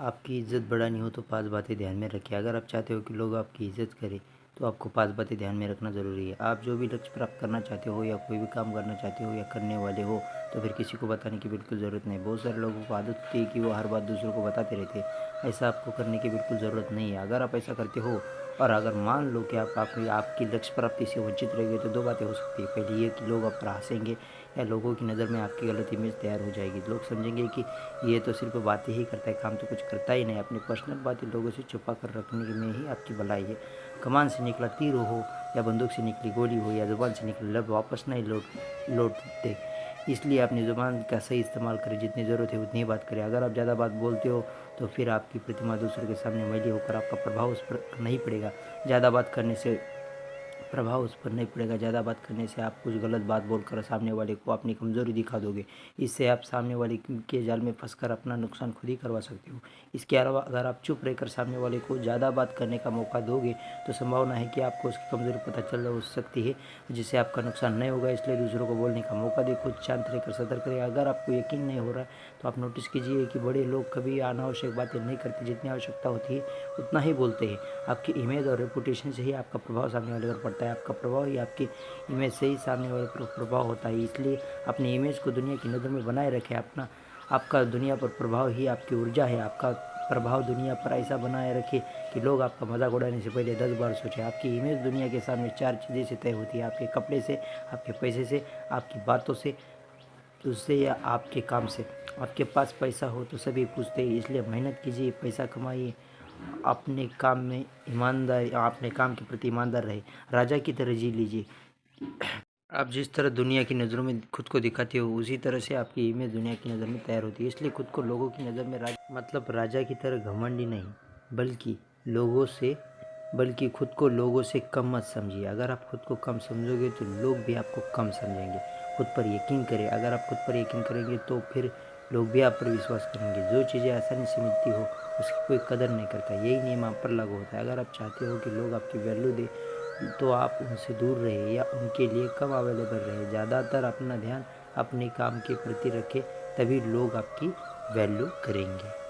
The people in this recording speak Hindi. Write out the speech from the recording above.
आपकी इज़्ज़त बढ़ानी हो तो 5 बातें ध्यान में रखिए। अगर आप चाहते हो कि लोग आपकी इज़्ज़त करें तो आपको 5 बातें ध्यान में रखना ज़रूरी है। आप जो भी लक्ष्य प्राप्त करना चाहते हो या कोई भी काम करना चाहते हो या करने वाले हो तो फिर किसी को बताने की बिल्कुल ज़रूरत नहीं। बहुत सारे लोगों को आदत होती है कि वो हर बात दूसरों को बताते रहते हैं। ऐसा आपको करने की बिल्कुल ज़रूरत नहीं है। अगर आप ऐसा करते हो और अगर मान लो कि आपकी लक्ष्य प्राप्ति से वंचित रह गए तो 2 बातें हो सकती है। पहली ये कि लोग आप पर हँसेंगे या लोगों की नज़र में आपकी गलत इमेज तैयार हो जाएगी। लोग समझेंगे कि ये तो सिर्फ बातें ही करता है, काम तो कुछ करता ही नहीं। अपनी पर्सनल बातें लोगों से छुपा कर रखने में ही आपकी भलाई है। कमान से निकला तीर हो या बंदूक से निकली गोली हो या ज़ुबान से निकली लब वापस नहीं लौटते। इसलिए अपनी ज़ुबान का सही इस्तेमाल करें। जितनी ज़रूरत है उतनी ही बात करें। अगर आप ज़्यादा बात बोलते हो तो फिर आपकी प्रतिमा दूसरों के सामने मैली होकर आपका प्रभाव उस पर नहीं पड़ेगा। ज़्यादा बात करने से प्रभाव उस पर नहीं पड़ेगा। ज़्यादा बात करने से आप कुछ गलत बात बोलकर सामने वाले को अपनी कमज़ोरी दिखा दोगे। इससे आप सामने वाले के जाल में फंसकर अपना नुकसान खुद ही करवा सकते हो। इसके अलावा अगर आप चुप रहकर सामने वाले को ज़्यादा बात करने का मौका दोगे तो संभावना है कि आपको उसकी कमज़ोरी पता चल हो सकती है, जिससे आपका नुकसान नहीं होगा। इसलिए दूसरों को बोलने का मौका दे, खुद शांत रहकर सतर्क रहे। अगर आपको यकीन नहीं हो रहा तो आप नोटिस कीजिए कि बड़े लोग कभी अनावश्यक बातें नहीं करते। जितनी आवश्यकता होती है उतना ही बोलते हैं। आपकी इमेज और रेपुटेशन से ही आपका प्रभाव सामने वाले पर पड़ता है। आपका प्रभाव ही आपकी इमेज से ही सामने वाले पर प्रभाव होता है। इसलिए अपनी इमेज को दुनिया की नज़र में बनाए रखें। आपका दुनिया पर प्रभाव ही आपकी ऊर्जा है। आपका प्रभाव दुनिया पर ऐसा बनाए रखें कि लोग आपका मजाक उड़ाने से पहले 10 बार सोचें। आपकी इमेज दुनिया के सामने 4 चीज़ें से तय होती है: आपके कपड़े से, आपके पैसे से, आपकी बातों से, उससे या आपके काम से। आपके पास पैसा हो तो सभी पूछते हैं, इसलिए मेहनत कीजिए, पैसा कमाइए, अपने काम के प्रति ईमानदार रहे, राजा की तरह जी लीजिए। आप जिस तरह दुनिया की नज़रों में खुद को दिखाते हो उसी तरह से आपकी इमेज दुनिया की नज़र में तैयार होती है। इसलिए खुद को लोगों की नज़र में राजा की तरह घमंडी नहीं बल्कि खुद को लोगों से कम मत समझिए। अगर आप खुद को कम समझोगे तो लोग भी आपको कम समझेंगे। खुद पर यकीन करें। अगर आप खुद पर यकीन करेंगे तो फिर लोग भी आप पर विश्वास करेंगे। जो चीज़ें आसानी से मिलती हो उसकी कोई कदर नहीं करता। यही नियम आप पर लागू होता है। अगर आप चाहते हो कि लोग आपकी वैल्यू दें तो आप उनसे दूर रहे या उनके लिए कम अवेलेबल रहे। ज़्यादातर अपना ध्यान अपने काम के प्रति रखें, तभी लोग आपकी वैल्यू करेंगे।